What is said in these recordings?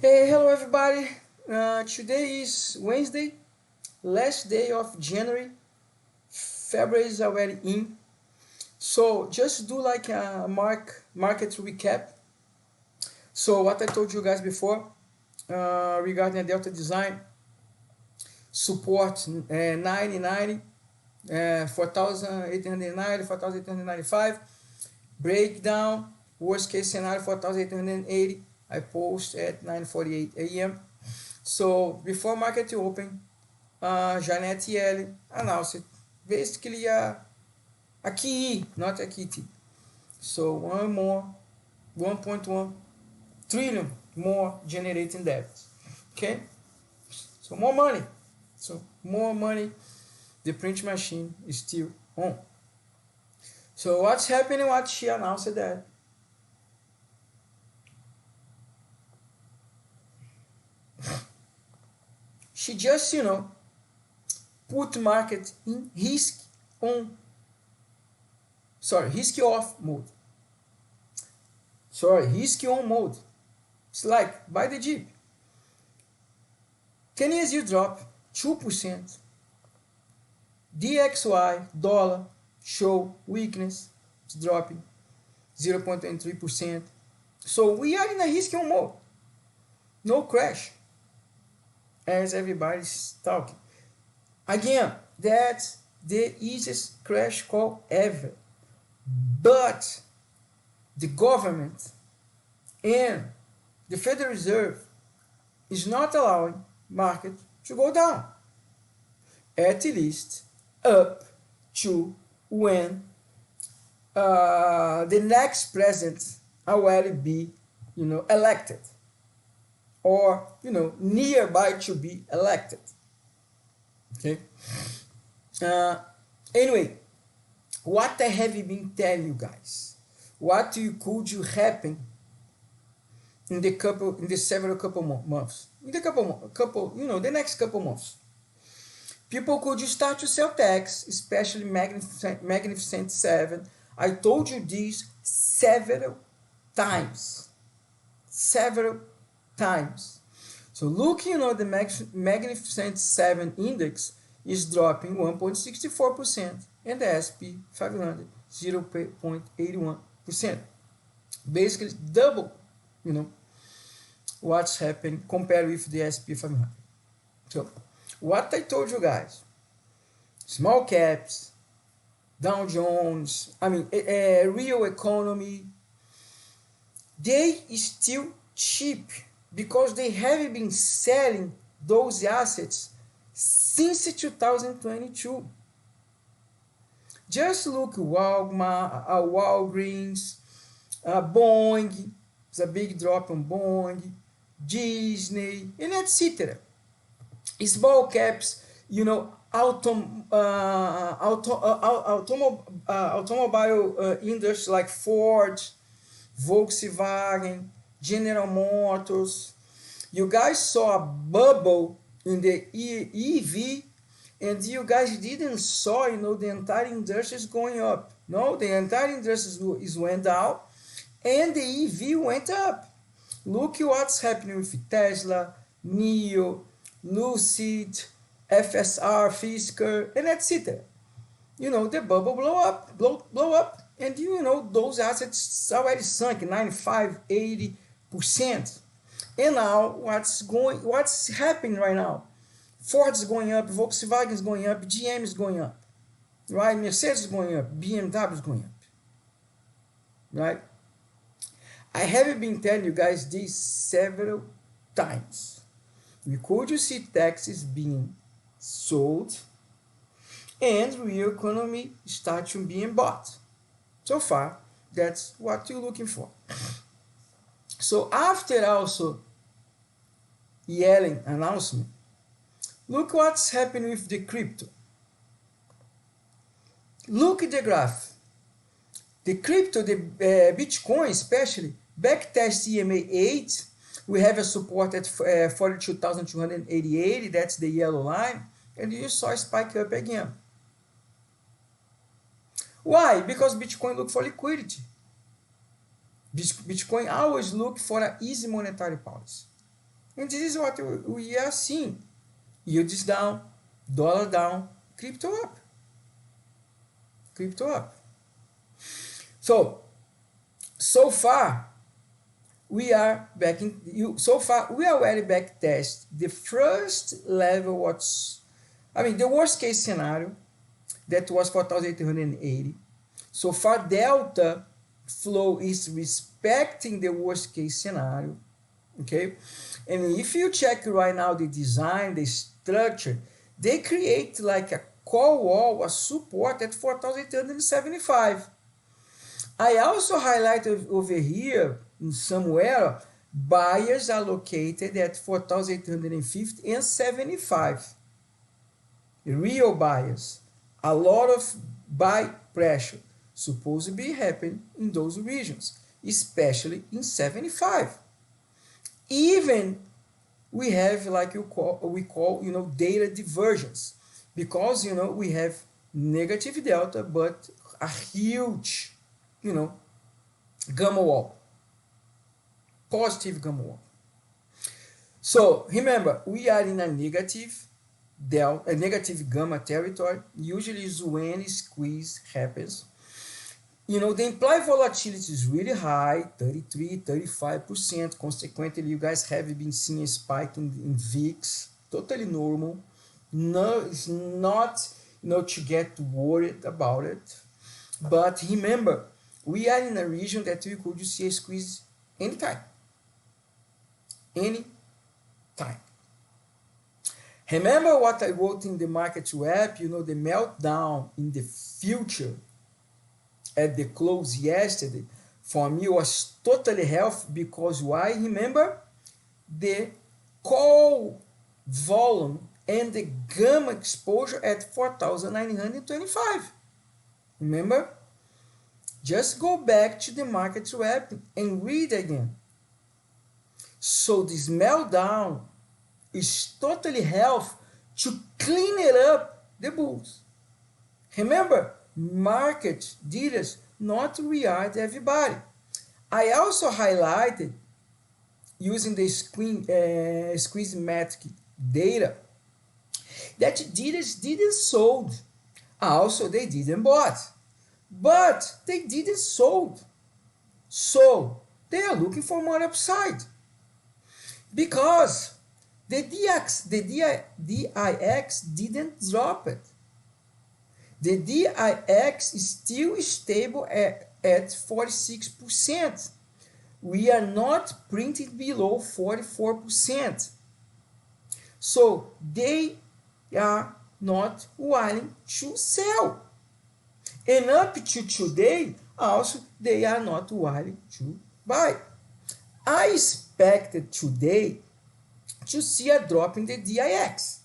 Hey, hello everybody. Today is Wednesday, last day of January. February is already in. So just do like a market recap. So what I told you guys before regarding the Delta Design support 9090, 4890, 4895, breakdown, worst case scenario 4880. I post at 9:48 a.m. So before market open, Janet Yellen announced basically a key, not a kitty. So 1.1 trillion more generating debt. Okay, so more money. So more money. The print machine is still on. So what's happening? What she announced that she just put market in risk on risk off mode. Risk on mode. It's like buy the dip. 10 years you drop 2%. DXY dollar show weakness. It's dropping 0.23%. So we are in a risk on mode. No crash. As everybody's talking. Again, that's the easiest crash call ever. But the government and the Federal Reserve is not allowing market to go down. At least up to when the next president will be, elected, or nearby to be elected. Okay. Anyway, what I have been telling you guys, what could happen in the several couple months, in the the next couple months. People could start to sell tax, especially Magnificent Seven. I told you this several times. So looking at the Magnificent 7 index is dropping 1.64% and the SP 500 0.81%. Basically double, what's happened compared with the SP 500. So what I told you guys, small caps, Dow Jones, real economy, they still cheap because they have been selling those assets since 2022. Just look Walmart, Walgreens, Boeing, it's a big drop on Boeing, Disney, and etc. Small caps, automobile industry like Ford, Volkswagen, General Motors. You guys saw a bubble in the EV, and you guys didn't saw, the entire industry is going up. No, the entire industry is went down, and the EV went up. Look what's happening with Tesla, NIO, Lucid, FSR, Fisker, and etc. The bubble blow up, and those assets already sunk 95, 80%. And now what's happening right now? Ford's going up, Volkswagen is going up, GM is going up, right? Mercedes is going up, BMW is going up, right? I have been telling you guys this several times. We could see taxes being sold and real economy start to being bought. So far, that's what you're looking for. So after also Yellen announcement, look what's happening with the crypto. Look at the graph. The crypto, the Bitcoin especially, backtest EMA 8. We have a support at 42,288. That's the yellow line. And you saw a spike up again. Why? Because Bitcoin look for liquidity. Bitcoin always look for an easy monetary policy. And this is what we are seeing. Yield is down, dollar down, crypto up. Crypto up. So far, we are back in you. So far, we already back test the first level. The worst case scenario that was 4,880. So far, delta flow is respecting the worst case scenario. Okay, and if you check right now the design, the structure, they create like a call wall, a support at 4,875. I also highlighted over here somewhere buyers are located at 4,850 and 75. Real buyers. A lot of buy pressure supposed to be happening in those regions, especially in 75. Even we have like we call data divergence, because we have negative delta but a huge gamma wall, positive gamma wall. So remember, we are in a negative delta, a negative gamma territory. Usually is when squeeze happens. The implied volatility is really high, 33-35%. Consequently, you guys have been seeing a spike in VIX, totally normal. No, it's not to get worried about it. But remember, we are in a region that we could see a squeeze anytime. Anytime. Remember what I wrote in the market wrap, the meltdown in the future at the close yesterday for me was totally healthy, because why? Remember, the call volume and the gamma exposure at 4,925. Remember? Just go back to the market wrap and read again. So this meltdown is totally healthy to clean it up the bulls. Remember, market dealers not react everybody. I also highlighted using the squeezematic data that dealers didn't sold. Also, they didn't bought, but they didn't sold. So they are looking for more upside, because the DIX didn't drop it. The DIX is still stable at 46%. We are not printed below 44%. So they are not willing to sell. And up to today, also, they are not willing to buy. I expected today to see a drop in the DIX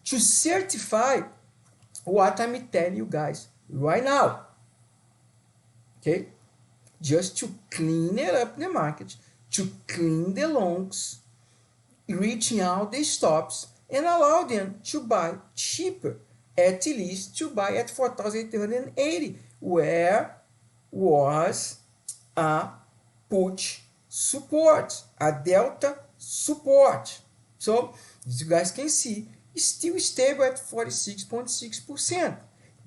to certify what I'm telling you guys right now. Okay? Just to clean it up the market, to clean the longs, reaching out the stops, and allow them to buy cheaper, at least to buy at 4,880, where was a put support, a delta support. So, as you guys can see, it's still stable at 46.6%.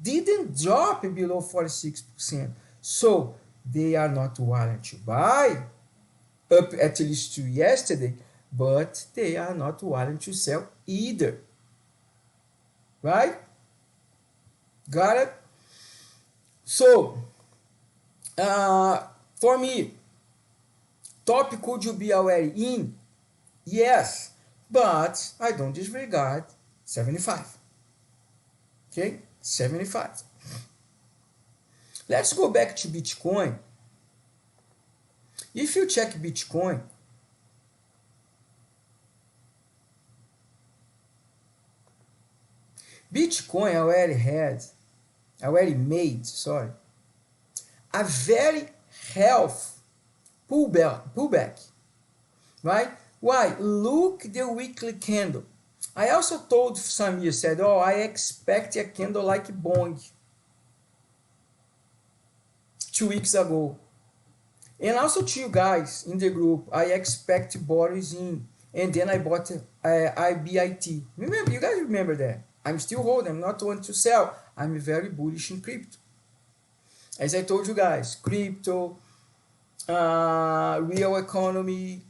Didn't drop below 46%. So, they are not willing to buy, up at least to yesterday, but they are not willing to sell either. Right? Got it? So, for me, top could you be already in? Yes, but I don't disregard 75. Okay? 75. Let's go back to Bitcoin. If you check Bitcoin, Bitcoin already made a very healthy pullback, right? Why? Look the weekly candle. I also told Samir, said, oh, I expect a candle like Bong 2 weeks ago. And also to you guys in the group, I expect bodies in and then I bought IBIT. Remember, you guys remember that. I'm still holding. I'm not one to sell. I'm very bullish in crypto. As I told you guys, crypto, real economy,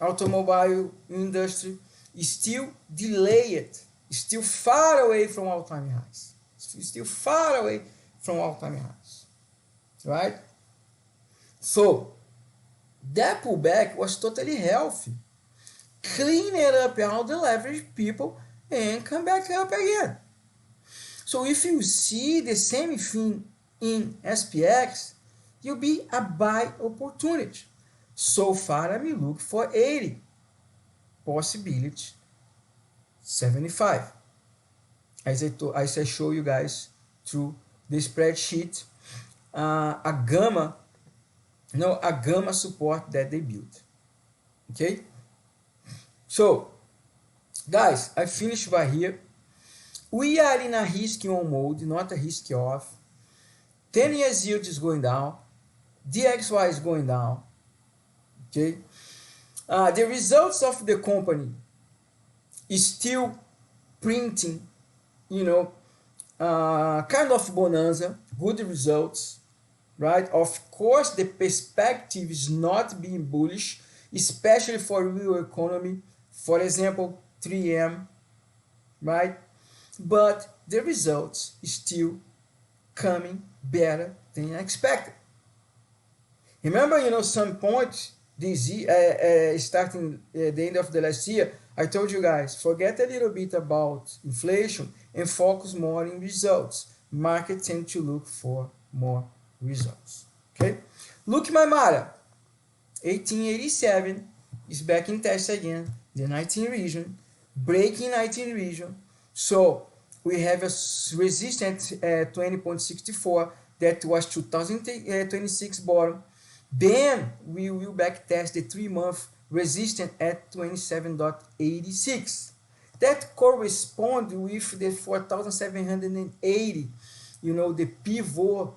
automobile industry is still delayed, still far away from all-time highs. Still far away from all-time highs, right? So that pullback was totally healthy. Clean it up all the leverage people and come back up again. So if you see the same thing in SPX, you'll be a buy opportunity. So far, I'm looking for 80. Possibility 75. As I show you guys through the spreadsheet, a gamma support that they built. Okay? So, guys, I finished by here. We are in a risk on mode, not a risk off. 10 years yield is going down. DXY is going down. Okay? The results of the company is still printing, kind of bonanza, good results, right? Of course, the perspective is not being bullish, especially for real economy. For example, 3M, right? But the results is still coming better than expected. Remember, some point this year, starting the end of the last year, I told you guys, forget a little bit about inflation and focus more in results. Market tend to look for more results. Okay? Look my MARA. 1887 is back in test again. The 19 region. Breaking 19 region. So we have a resistance at 20.64 that was 2026 bottom. Then we will back test the 3-month resistance at 27.86. That corresponds with the 4,780, the pivot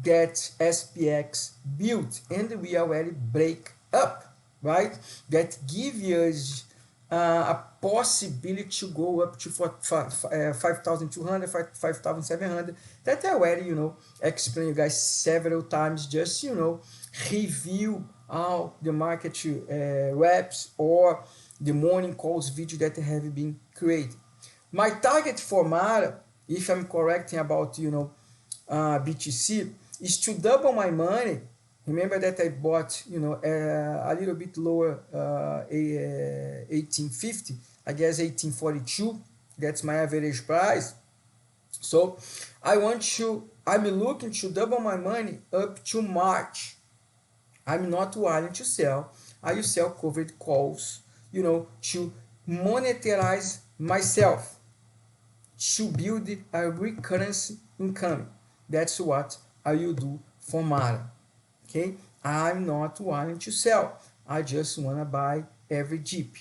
that SPX built, and we already break up, right? That gives us a possibility to go up to 5,200, 5,700. That I already, explain you guys several times, just, review all the market reps or the morning calls video that have been created. My target for MARA, if I'm correcting about, BTC, is to double my money. Remember that I bought, a little bit lower, 1850, I guess 1842. That's my average price. So I'm looking to double my money up to March. I'm not willing to sell. I will sell covered calls, to monetize myself, to build a recurrence income. That's what I will do for MARA. Okay? I'm not willing to sell. I just want to buy every dip.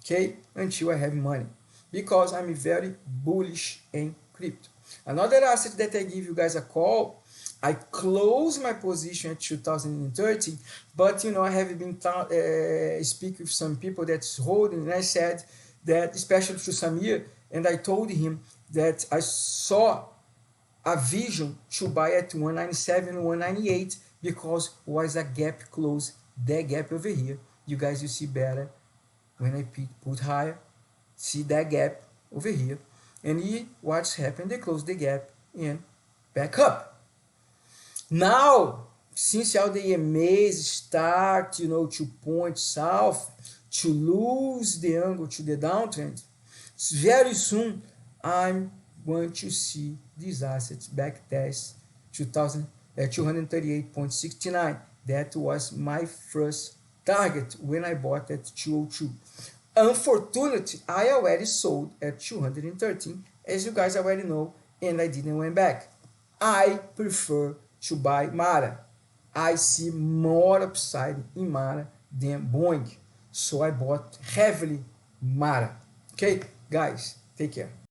Okay? Until I have money. Because I'm very bullish in crypto. Another asset that I give you guys a call, I closed my position at 2030, but I have been speaking with some people that's holding, and I said that, especially to Samir, and I told him that I saw a vision to buy at 197, 198 because was a gap close, that gap over here. You guys will see better when I put higher. See that gap over here, and what's happened? They close the gap and back up. Now, since all the EMAs start, to point south, to lose the angle to the downtrend, very soon I'm going to see these assets back test 238.69. That was my first target when I bought at 202. Unfortunately, I already sold at 213, as you guys already know, and I didn't went back. I prefer to buy MARA. I see more upside in MARA than Boeing. So I bought heavily MARA. Okay, guys, take care.